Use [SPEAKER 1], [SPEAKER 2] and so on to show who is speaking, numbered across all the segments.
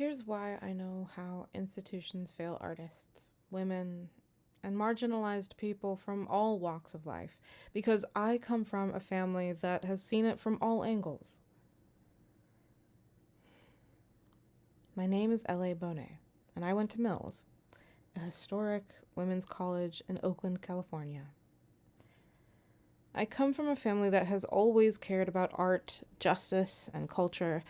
[SPEAKER 1] Here's why I know how institutions fail artists, women, and marginalized people from all walks of life, because I come from a family that has seen it from all angles. My name is L.A. Bonet, and I went to Mills, a historic women's college in Oakland, California. I come from a family that has always cared about art, justice, and culture.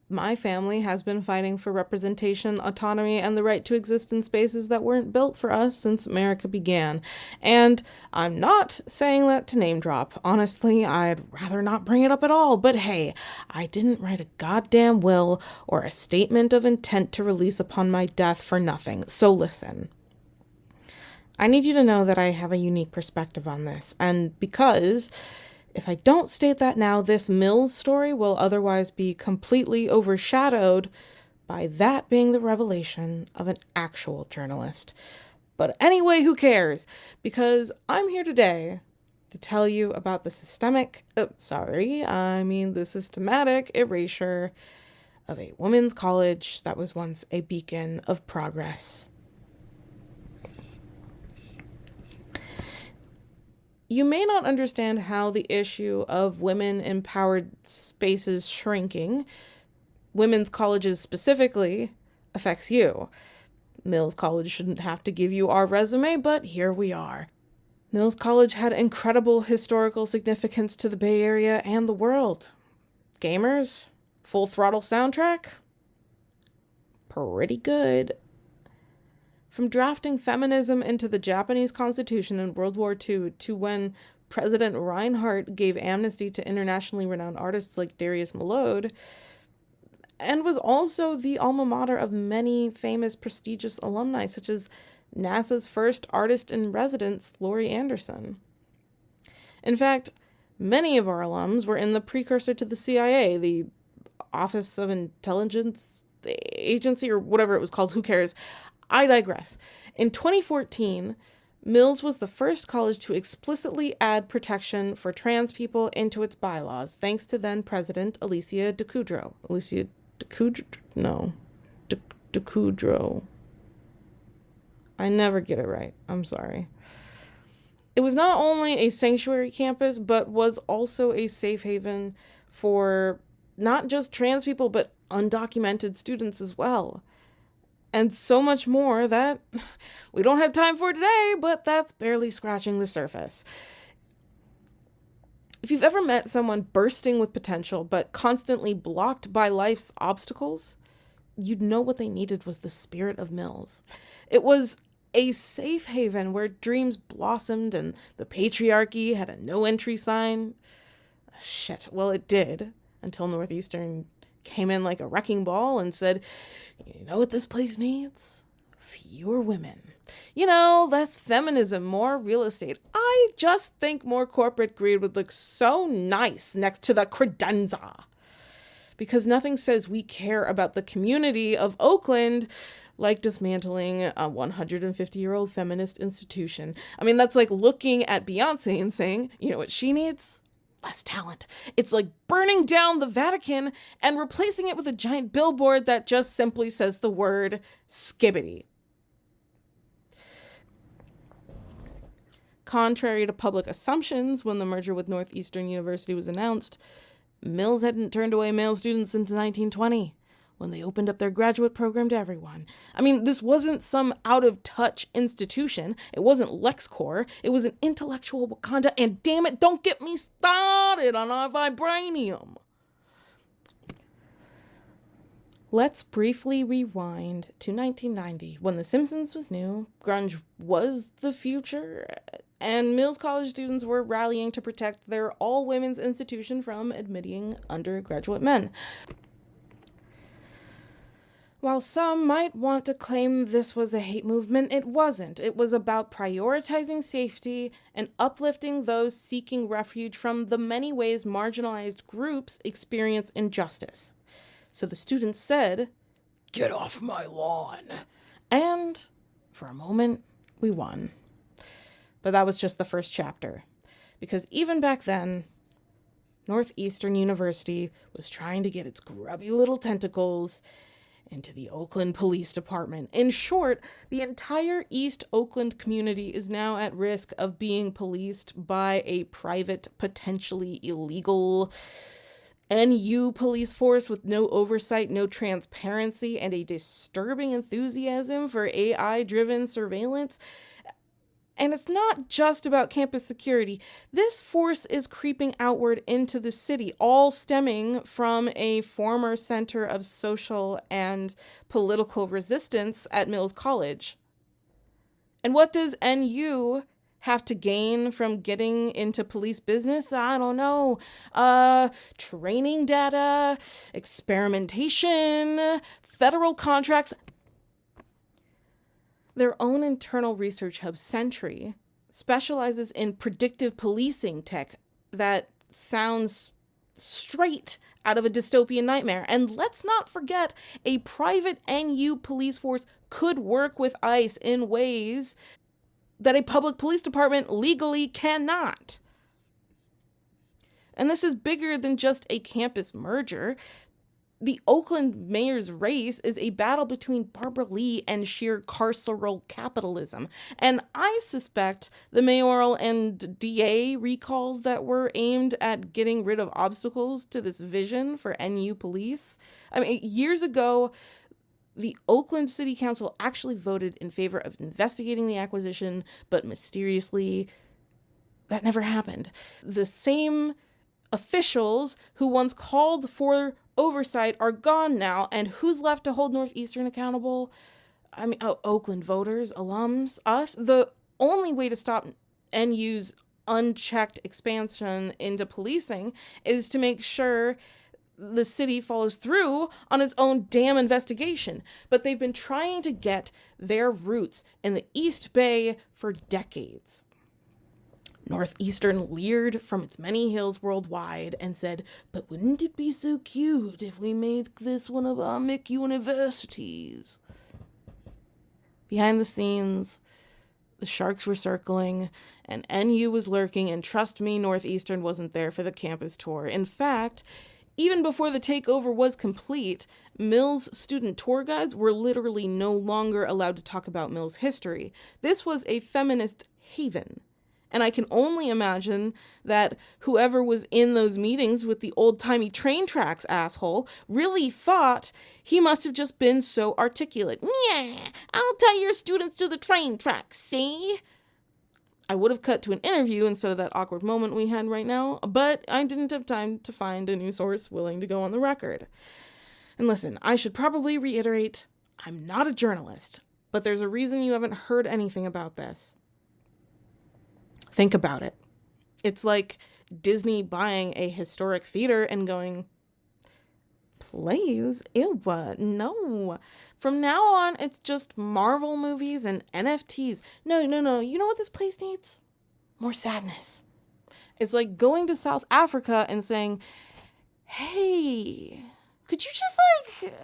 [SPEAKER 1] My family has been fighting for representation, autonomy, and the right to exist in spaces that weren't built for us since America began. And I'm not saying that to name drop. Honestly, I'd rather not bring it up at all. But hey, I didn't write a goddamn will or a statement of intent to release upon my death for nothing. So listen. I need you to know that I have a unique perspective on this. And because if I don't state that now, this Mills story will otherwise be completely overshadowed by that being the revelation of an actual journalist. But anyway, who cares? Because I'm here today to tell you about the systematic erasure of a women's college that was once a beacon of progress. You may not understand how the issue of women-empowered spaces shrinking, women's colleges specifically, affects you. Mills College shouldn't have to give you our resume, but here we are. Mills College had incredible historical significance to the Bay Area and the world. Gamers? Full throttle soundtrack? Pretty good. From drafting feminism into the Japanese Constitution in World War II to when President Reinhardt gave amnesty to internationally renowned artists like Darius Milhaud, and was also the alma mater of many famous prestigious alumni, such as NASA's first artist in residence, Laurie Anderson. In fact, many of our alums were in the precursor to the CIA, the Office of Intelligence Agency, or whatever it was called, who cares? I digress. In 2014, Mills was the first college to explicitly add protection for trans people into its bylaws, thanks to then President Alicia DeCudro. DeCudro. I never get it right. I'm sorry. It was not only a sanctuary campus, but was also a safe haven for not just trans people, but undocumented students as well. And so much more that we don't have time for today, but that's barely scratching the surface. If you've ever met someone bursting with potential, but constantly blocked by life's obstacles, you'd know what they needed was the spirit of Mills. It was a safe haven where dreams blossomed and the patriarchy had a no-entry sign. Shit, well, it did, until Northeastern came in like a wrecking ball and said, you know what this place needs? Fewer women. Less feminism, more real estate. I just think more corporate greed would look so nice next to the credenza. Because nothing says we care about the community of Oakland like dismantling a 150-year-old feminist institution. I mean, that's like looking at Beyonce and saying, you know what she needs? Less talent. It's like burning down the Vatican and replacing it with a giant billboard that just simply says the word skibbity. Contrary to public assumptions, when the merger with Northeastern University was announced, Mills hadn't turned away male students since 1920, when they opened up their graduate program to everyone. I mean, this wasn't some out-of-touch institution. It wasn't LexCorp. It was an intellectual Wakanda, and damn it, don't get me started on our vibranium. Let's briefly rewind to 1990, when The Simpsons was new, grunge was the future, and Mills College students were rallying to protect their all-women's institution from admitting undergraduate men. While some might want to claim this was a hate movement, it wasn't. It was about prioritizing safety and uplifting those seeking refuge from the many ways marginalized groups experience injustice. So the students said, "Get off my lawn." And for a moment, we won. But that was just the first chapter. Because even back then, Northeastern University was trying to get its grubby little tentacles into the Oakland Police Department. In short, the entire East Oakland community is now at risk of being policed by a private, potentially illegal NU police force with no oversight, no transparency, and a disturbing enthusiasm for AI-driven surveillance. And it's not just about campus security. This force is creeping outward into the city, all stemming from a former center of social and political resistance at Mills College. And what does NU have to gain from getting into police business? I don't know. Training data, experimentation, federal contracts. Their own internal research hub, Sentry, specializes in predictive policing tech that sounds straight out of a dystopian nightmare. And let's not forget, a private NU police force could work with ICE in ways that a public police department legally cannot. And this is bigger than just a campus merger. The Oakland mayor's race is a battle between Barbara Lee and sheer carceral capitalism. And I suspect the mayoral and DA recalls that were aimed at getting rid of obstacles to this vision for NU police. I mean, years ago, the Oakland City Council actually voted in favor of investigating the acquisition, but mysteriously, that never happened. The same officials who once called for oversight are gone now, and who's left to hold Northeastern accountable? I mean, Oakland voters, alums, us. The only way to stop NU's unchecked expansion into policing is to make sure the city follows through on its own damn investigation. But they've been trying to get their roots in the East Bay for decades. Northeastern leered from its many hills worldwide and said, "But wouldn't it be so cute if we made this one of our Mick universities?" Behind the scenes, the sharks were circling, and NU was lurking, and trust me, Northeastern wasn't there for the campus tour. In fact, even before the takeover was complete, Mills student tour guides were literally no longer allowed to talk about Mills history. This was a feminist haven. And I can only imagine that whoever was in those meetings with the old-timey train tracks asshole really thought he must have just been so articulate. "Yeah, I'll tie your students to the train tracks, see?" I would have cut to an interview instead of that awkward moment we had right now, but I didn't have time to find a new source willing to go on the record. And listen, I should probably reiterate, I'm not a journalist, but there's a reason you haven't heard anything about this. Think about it. It's like Disney buying a historic theater and going, "Plays? Ew, no. From now on, it's just Marvel movies and NFTs. No. You know what this place needs? More sadness." It's like going to South Africa and saying, "Hey, could you just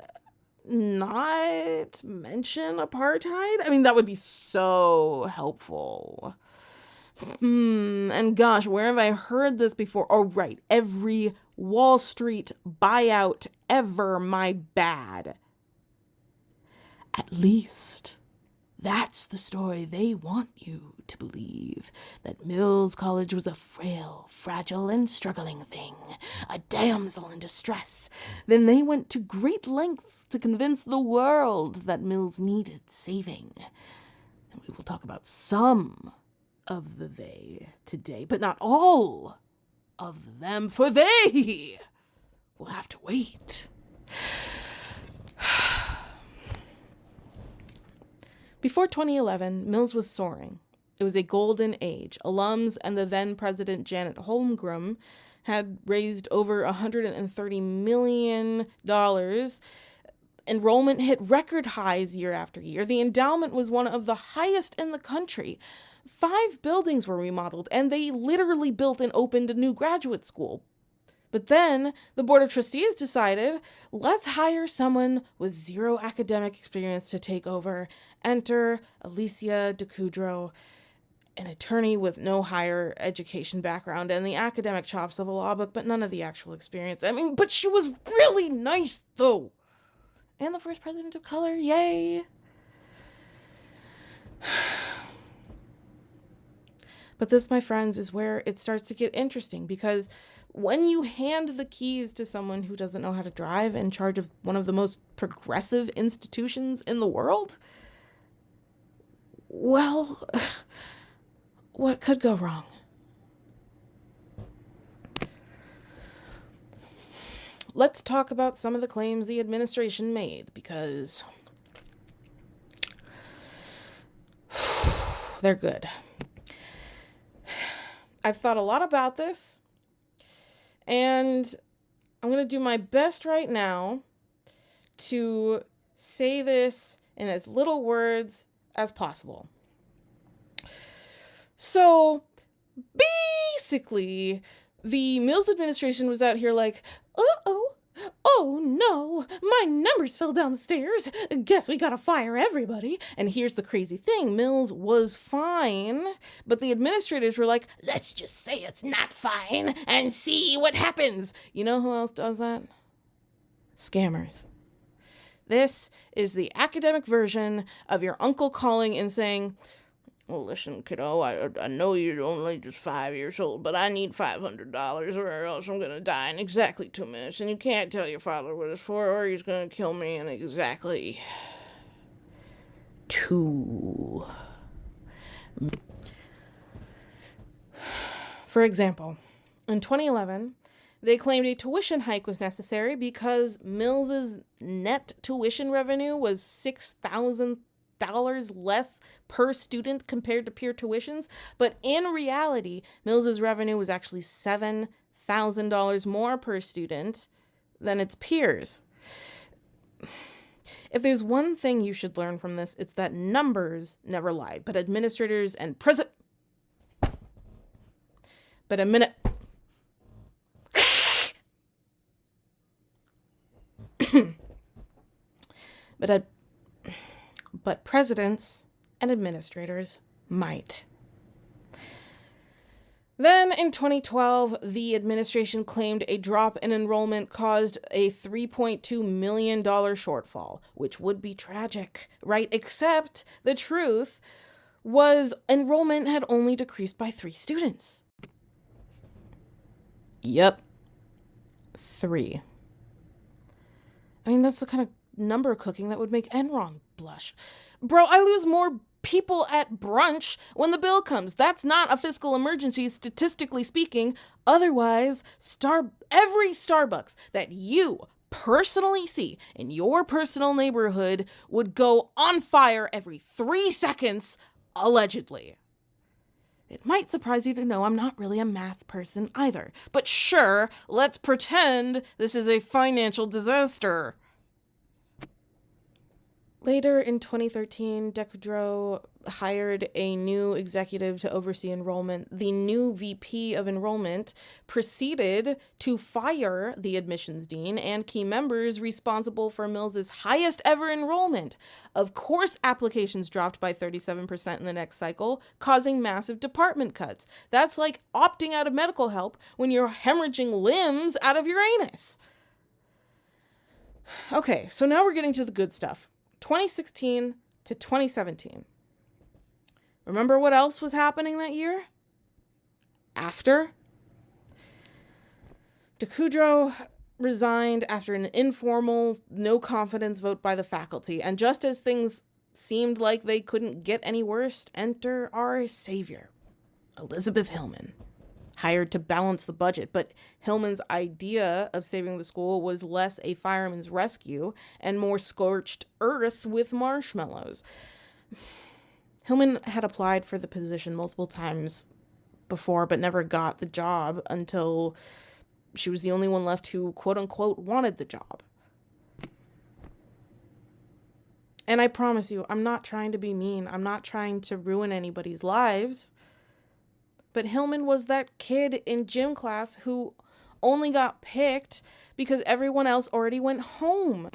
[SPEAKER 1] not mention apartheid?" I mean, that would be so helpful. And gosh, where have I heard this before? Oh, right. Every Wall Street buyout ever, my bad. At least that's the story they want you to believe. That Mills College was a frail, fragile, and struggling thing. A damsel in distress. Then they went to great lengths to convince the world that Mills needed saving. And we will talk about some of the they today, but not all of them, for they will have to wait. Before 2011, Mills was soaring. It was a golden age. Alums and the then president Janet Holmgren had raised over $130 million. Enrollment hit record highs year after year. The endowment was one of the highest in the country. 5 buildings were remodeled, and they literally built and opened a new graduate school. But then the Board of Trustees decided, let's hire someone with 0 academic experience to take over. Enter Alicia DeCudro, an attorney with no higher education background and the academic chops of a law book, but none of the actual experience. I mean, but she was really nice, though. And the first president of color. Yay. But this, my friends, is where it starts to get interesting, because when you hand the keys to someone who doesn't know how to drive in charge of one of the most progressive institutions in the world, well, what could go wrong? Let's talk about some of the claims the administration made, because they're good. I've thought a lot about this, and I'm going to do my best right now to say this in as little words as possible. So, basically, the Mills administration was out here like, oh no, my numbers fell down the stairs. Guess we gotta fire everybody. And here's the crazy thing. Mills was fine, but the administrators were like, let's just say it's not fine and see what happens. You know who else does that? Scammers. This is the academic version of your uncle calling and saying, well, listen, kiddo, I know you're only just 5 years old, but I need $500 or else I'm going to die in exactly 2 minutes. And you can't tell your father what it's for, or he's going to kill me in exactly 2. For example, in 2011, they claimed a tuition hike was necessary because Mills's net tuition revenue was $6,000 less per student compared to peer tuitions, but in reality, Mills's revenue was actually $7,000 more per student than its peers. If there's one thing you should learn from this, it's that numbers never lied, but administrators and But a minute. But presidents and administrators might. Then in 2012, the administration claimed a drop in enrollment caused a $3.2 million shortfall, which would be tragic, right? Except the truth was enrollment had only decreased by 3 students. Yep. 3. I mean, that's the kind of number cooking that would make Enron blush. Bro, I lose more people at brunch when the bill comes. That's not a fiscal emergency, statistically speaking. Otherwise, every Starbucks that you personally see in your personal neighborhood would go on fire every 3 seconds, allegedly. It might surprise you to know I'm not really a math person either. But sure, let's pretend this is a financial disaster. Later in 2013, Decudreau hired a new executive to oversee enrollment. The new VP of enrollment proceeded to fire the admissions dean and key members responsible for Mills's highest ever enrollment. Of course, applications dropped by 37% in the next cycle, causing massive department cuts. That's like opting out of medical help when you're hemorrhaging limbs out of your anus. Okay, so now we're getting to the good stuff. 2016 to 2017. Remember what else was happening that year? After? Decudreau resigned after an informal, no-confidence vote by the faculty, and just as things seemed like they couldn't get any worse, enter our savior, Elizabeth Hillman, hired to balance the budget, but Hillman's idea of saving the school was less a fireman's rescue and more scorched earth with marshmallows. Hillman had applied for the position multiple times before, but never got the job until she was the only one left who, quote-unquote, wanted the job. And I promise you, I'm not trying to be mean. I'm not trying to ruin anybody's lives. But Hillman was that kid in gym class who only got picked because everyone else already went home.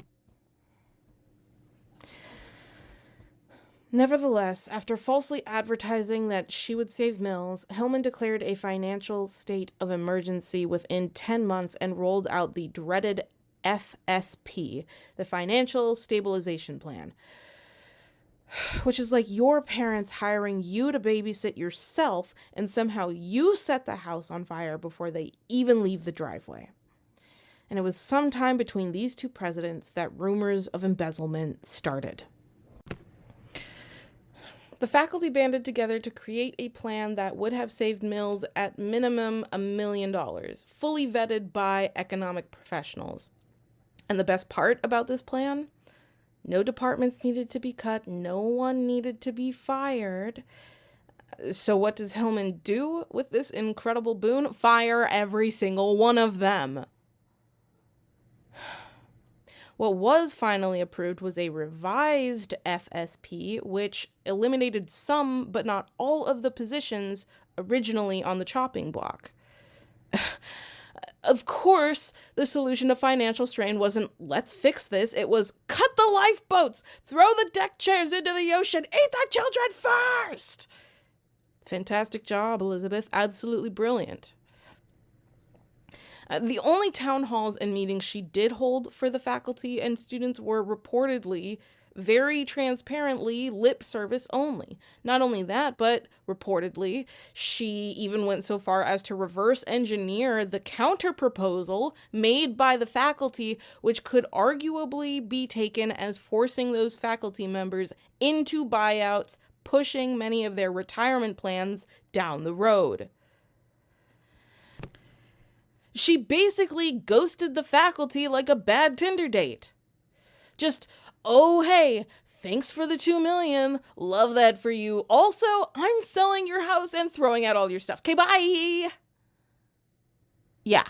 [SPEAKER 1] Nevertheless, after falsely advertising that she would save Mills, Hillman declared a financial state of emergency within 10 months and rolled out the dreaded FSP, the Financial Stabilization Plan, which is like your parents hiring you to babysit yourself, and somehow you set the house on fire before they even leave the driveway. And it was sometime between these two presidents that rumors of embezzlement started. The faculty banded together to create a plan that would have saved Mills at minimum $1 million, fully vetted by economic professionals. And the best part about this plan? No departments needed to be cut, no one needed to be fired. So what does Hillman do with this incredible boon? Fire every single one of them. What was finally approved was a revised FSP, which eliminated some, but not all, of the positions originally on the chopping block. Of course, the solution to financial strain wasn't, let's fix this. It was, cut the lifeboats, throw the deck chairs into the ocean, eat the children first. Fantastic job, Elizabeth. Absolutely brilliant. The only town halls and meetings she did hold for the faculty and students were reportedly, very transparently, lip service only. Not only that, but reportedly, she even went so far as to reverse engineer the counter-proposal made by the faculty, which could arguably be taken as forcing those faculty members into buyouts, pushing many of their retirement plans down the road. She basically ghosted the faculty like a bad Tinder date. Just, oh, hey, thanks for the $2 million. Love that for you. Also, I'm selling your house and throwing out all your stuff. Okay, bye. Yeah.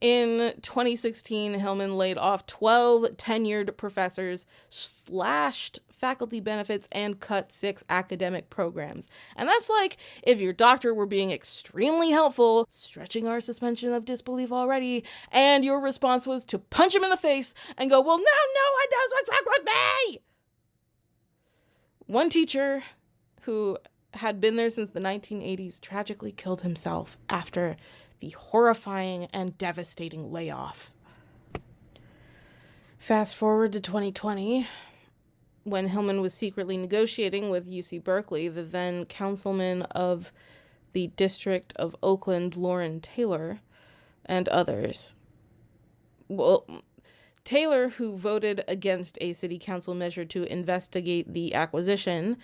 [SPEAKER 1] In 2016, Hillman laid off 12 tenured professors, slashed faculty benefits, and cut 6 academic programs. And that's like if your doctor were being extremely helpful, stretching our suspension of disbelief already, and your response was to punch him in the face and go, well, no one knows what's wrong with me. One teacher who had been there since the 1980s tragically killed himself after the horrifying and devastating layoff. Fast forward to 2020, when Hillman was secretly negotiating with UC Berkeley, the then councilman of the District of Oakland, Lauren Taylor, and others. Well, Taylor, who voted against a city council measure to investigate the acquisition,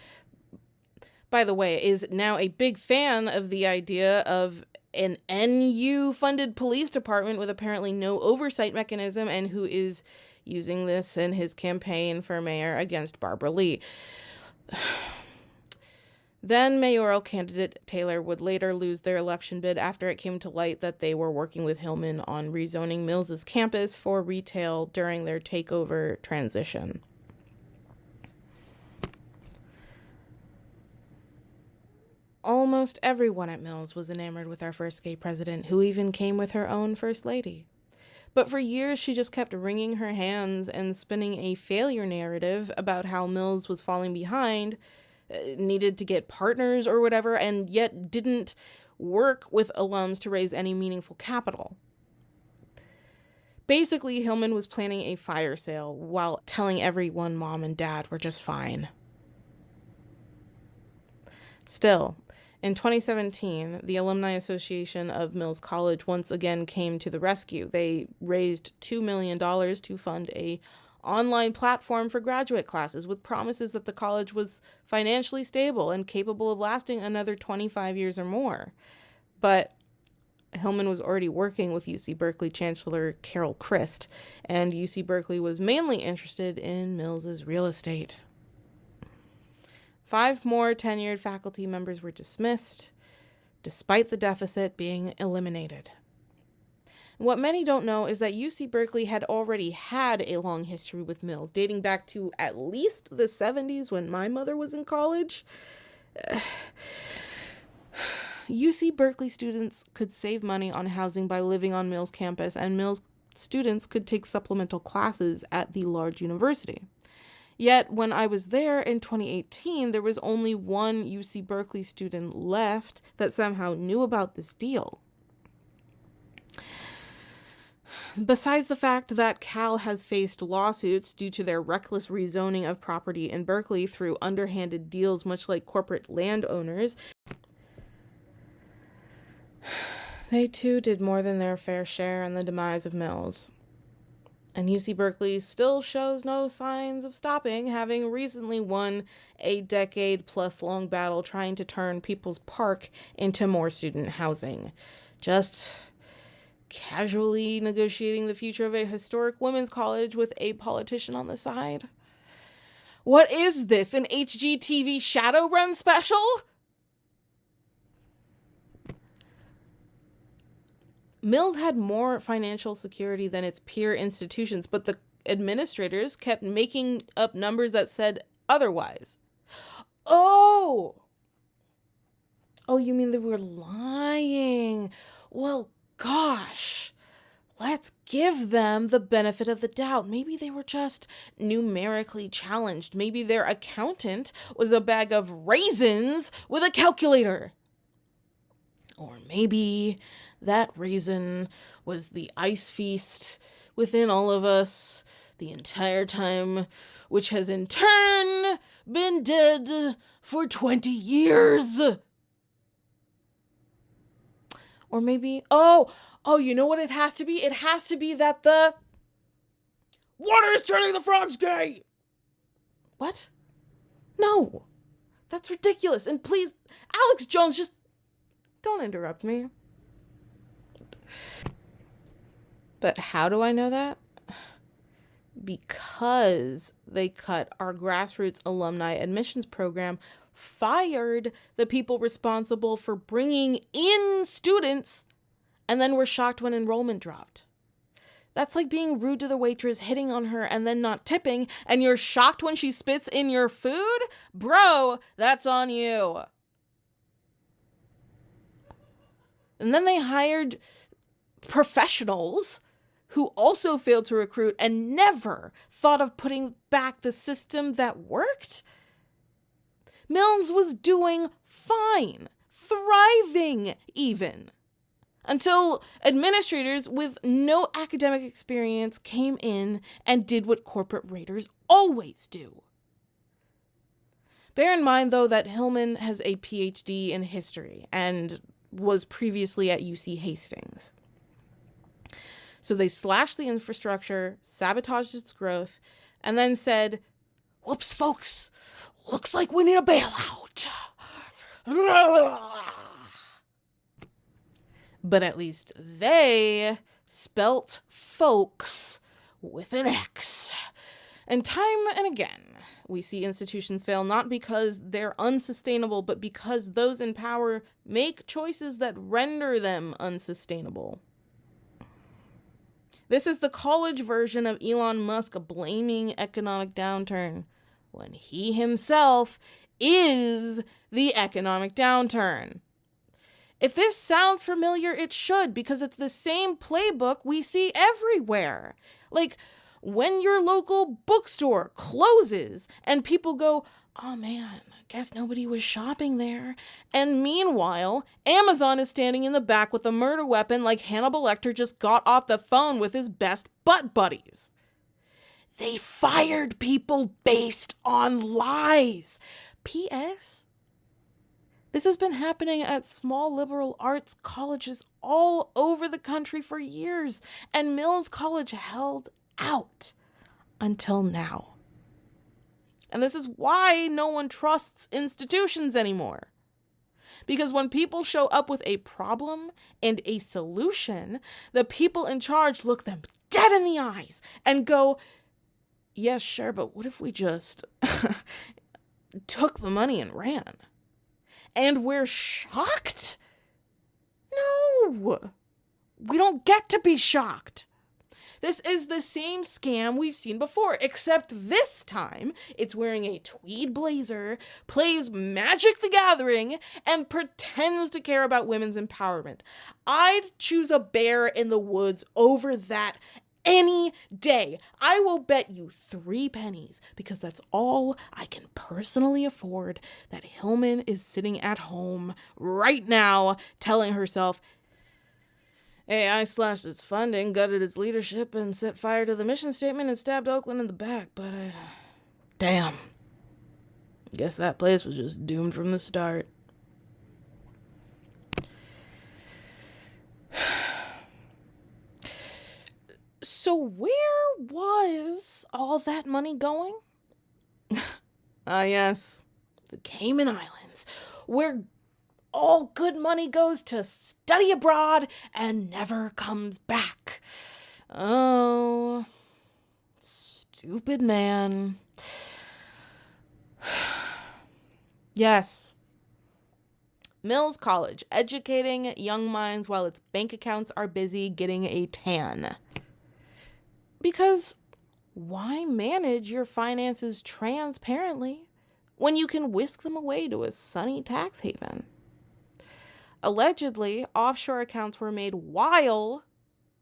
[SPEAKER 1] by the way, is now a big fan of the idea of an NU-funded police department with apparently no oversight mechanism, and who is using this in his campaign for mayor against Barbara Lee. Then mayoral candidate Taylor would later lose their election bid after it came to light that they were working with Hillman on rezoning Mills's campus for retail during their takeover transition. Almost everyone at Mills was enamored with our first gay president, who even came with her own first lady. But for years, she just kept wringing her hands and spinning a failure narrative about how Mills was falling behind, needed to get partners or whatever, and yet didn't work with alums to raise any meaningful capital. Basically, Hillman was planning a fire sale while telling everyone mom and dad were just fine. Still, in 2017, the Alumni Association of Mills College once again came to the rescue. They raised $2 million to fund a online platform for graduate classes with promises that the college was financially stable and capable of lasting another 25 years or more. But Hillman was already working with UC Berkeley Chancellor Carol Christ, and UC Berkeley was mainly interested in Mills's real estate. 5 more tenured faculty members were dismissed, despite the deficit being eliminated. What many don't know is that UC Berkeley had already had a long history with Mills, dating back to at least the 70s when my mother was in college. UC Berkeley students could save money on housing by living on Mills campus, and Mills students could take supplemental classes at the large university. Yet, when I was there in 2018, there was only one UC Berkeley student left that somehow knew about this deal. Besides the fact that Cal has faced lawsuits due to their reckless rezoning of property in Berkeley through underhanded deals, much like corporate landowners, they too did more than their fair share in the demise of Mills. And UC Berkeley still shows no signs of stopping, having recently won a decade-plus long battle trying to turn People's Park into more student housing. Just casually negotiating the future of a historic women's college with a politician on the side. What is this, an HGTV Shadowrun special? Mills had more financial security than its peer institutions, but the administrators kept making up numbers that said otherwise. Oh, you mean they were lying? Well, gosh, let's give them the benefit of the doubt. Maybe they were just numerically challenged. Maybe their accountant was a bag of raisins with a calculator. Or maybe that raisin was the ice feast within all of us the entire time, which has in turn been dead for 20 years. Or maybe, you know what it has to be? It has to be that the water is turning the frogs gay. What? No, that's ridiculous. And please, Alex Jones, just don't interrupt me. But how do I know that? Because they cut our grassroots alumni admissions program, fired the people responsible for bringing in students, and then were shocked when enrollment dropped. That's like being rude to the waitress, hitting on her, and then not tipping, and you're shocked when she spits in your food? Bro, that's on you. And then they hired professionals who also failed to recruit and never thought of putting back the system that worked. Mills was doing fine, thriving even, until administrators with no academic experience came in and did what corporate raiders always do. Bear in mind, though, that Hillman has a PhD in history and was previously at UC Hastings. So they slashed the infrastructure, sabotaged its growth, and then said, "Whoops, folks, looks like we need a bailout." But at least they spelt folks with an X. And time and again, we see institutions fail not because they're unsustainable, but because those in power make choices that render them unsustainable. This is the college version of Elon Musk blaming economic downturn, when he himself is the economic downturn. If this sounds familiar, it should, because it's the same playbook we see everywhere. Like, when your local bookstore closes and people go, "Oh man, guess nobody was shopping there." And meanwhile, Amazon is standing in the back with a murder weapon like Hannibal Lecter just got off the phone with his best butt buddies. They fired people based on lies. P.S. This has been happening at small liberal arts colleges all over the country for years, and Mills College held out until now. And this is why no one trusts institutions anymore. Because when people show up with a problem and a solution, the people in charge look them dead in the eyes and go, "Yeah, sure, but what if we just took the money and ran?" And we're shocked? No, we don't get to be shocked. This is the same scam we've seen before, except this time it's wearing a tweed blazer, plays Magic the Gathering, and pretends to care about women's empowerment. I'd choose a bear in the woods over that any day. I will bet you 3 pennies, because that's all I can personally afford, that Hillman is sitting at home right now telling herself, AI slashed its funding, gutted its leadership, and set fire to the mission statement and stabbed Oakland in the back. But, damn. Guess that place was just doomed from the start. So where was all that money going? Yes, the Cayman Islands, where all good money goes to study abroad and never comes back. Oh, stupid man. Yes. Mills College, educating young minds while its bank accounts are busy getting a tan. Because why manage your finances transparently when you can whisk them away to a sunny tax haven? Allegedly, offshore accounts were made while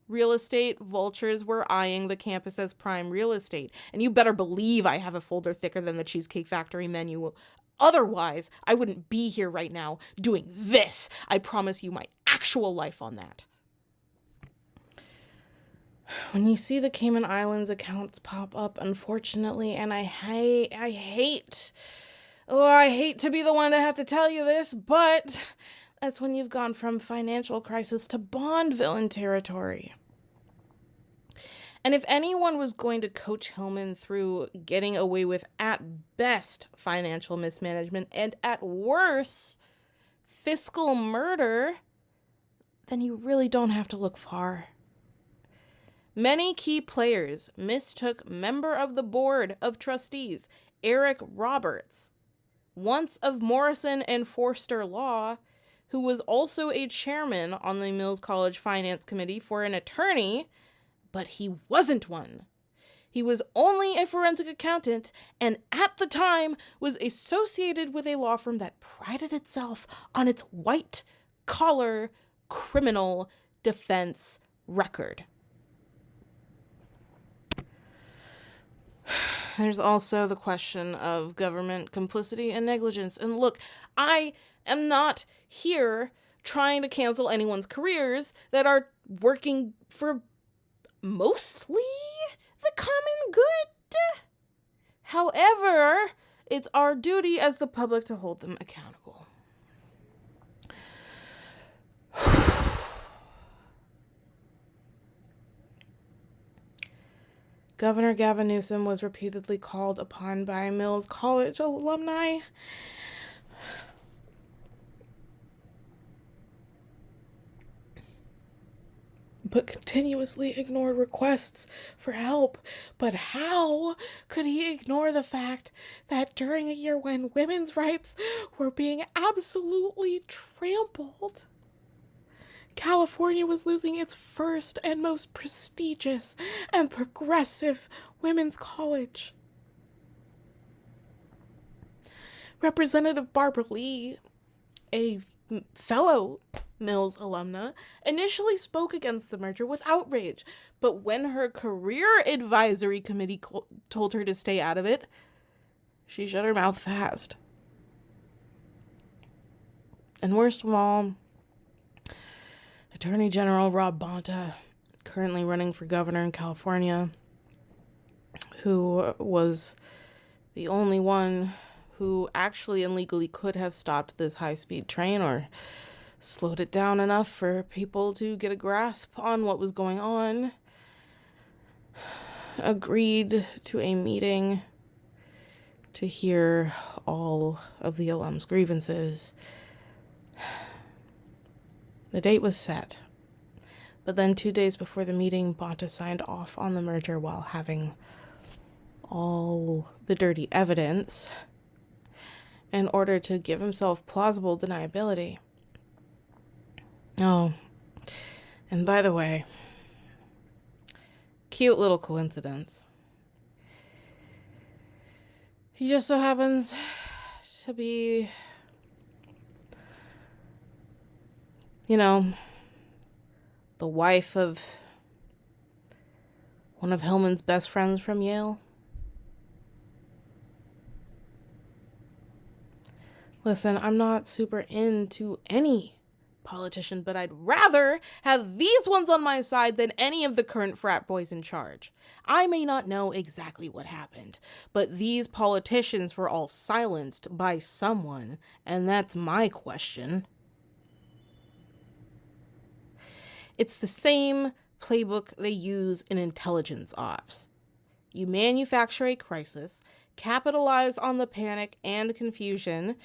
[SPEAKER 1] real estate vultures were eyeing the campus as prime real estate. And you better believe I have a folder thicker than the Cheesecake Factory menu. Otherwise, I wouldn't be here right now doing this. I promise you my actual life on that. When you see the Cayman Islands accounts pop up, unfortunately, and I hate to be the one to have to tell you this, but that's when you've gone from financial crisis to Bond villain territory. And if anyone was going to coach Hillman through getting away with, at best, financial mismanagement, and at worst, fiscal murder, then you really don't have to look far. Many key players mistook member of the board of trustees, Eric Roberts, once of Morrison and Forster Law, who was also a chairman on the Mills College Finance Committee, for an attorney, but he wasn't one. He was only a forensic accountant, and at the time was associated with a law firm that prided itself on its white-collar criminal defense record. There's also the question of government complicity and negligence. And look, I am not here trying to cancel anyone's careers that are working for mostly the common good. However, it's our duty as the public to hold them accountable. Governor Gavin Newsom was repeatedly called upon by Mills College alumni but continuously ignored requests for help. But how could he ignore the fact that during a year when women's rights were being absolutely trampled, California was losing its first and most prestigious and progressive women's college? Representative Barbara Lee, a fellow Mills alumna, initially spoke against the merger with outrage, but when her career advisory committee told her to stay out of it, she shut her mouth fast. And worst of all, Attorney General Rob Bonta, currently running for governor in California, who was the only one who actually and legally could have stopped this high-speed train or slowed it down enough for people to get a grasp on what was going on, agreed to a meeting to hear all of the alums' grievances. The date was set, but then 2 days before the meeting, Bonta signed off on the merger while having all the dirty evidence in order to give himself plausible deniability. Oh, and by the way, cute little coincidence. He just so happens to be, the wife of one of Hillman's best friends from Yale. Listen, I'm not super into any politician, but I'd rather have these ones on my side than any of the current frat boys in charge. I may not know exactly what happened, but these politicians were all silenced by someone, and that's my question. It's the same playbook they use in intelligence ops. You manufacture a crisis, capitalize on the panic and confusion,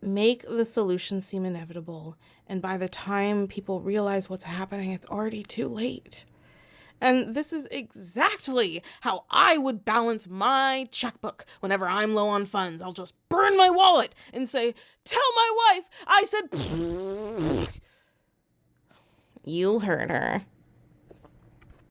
[SPEAKER 1] make the solution seem inevitable, and by the time people realize what's happening, it's already too late. And this is exactly how I would balance my checkbook whenever I'm low on funds. I'll just burn my wallet and say, "Tell my wife I said..." You heard her.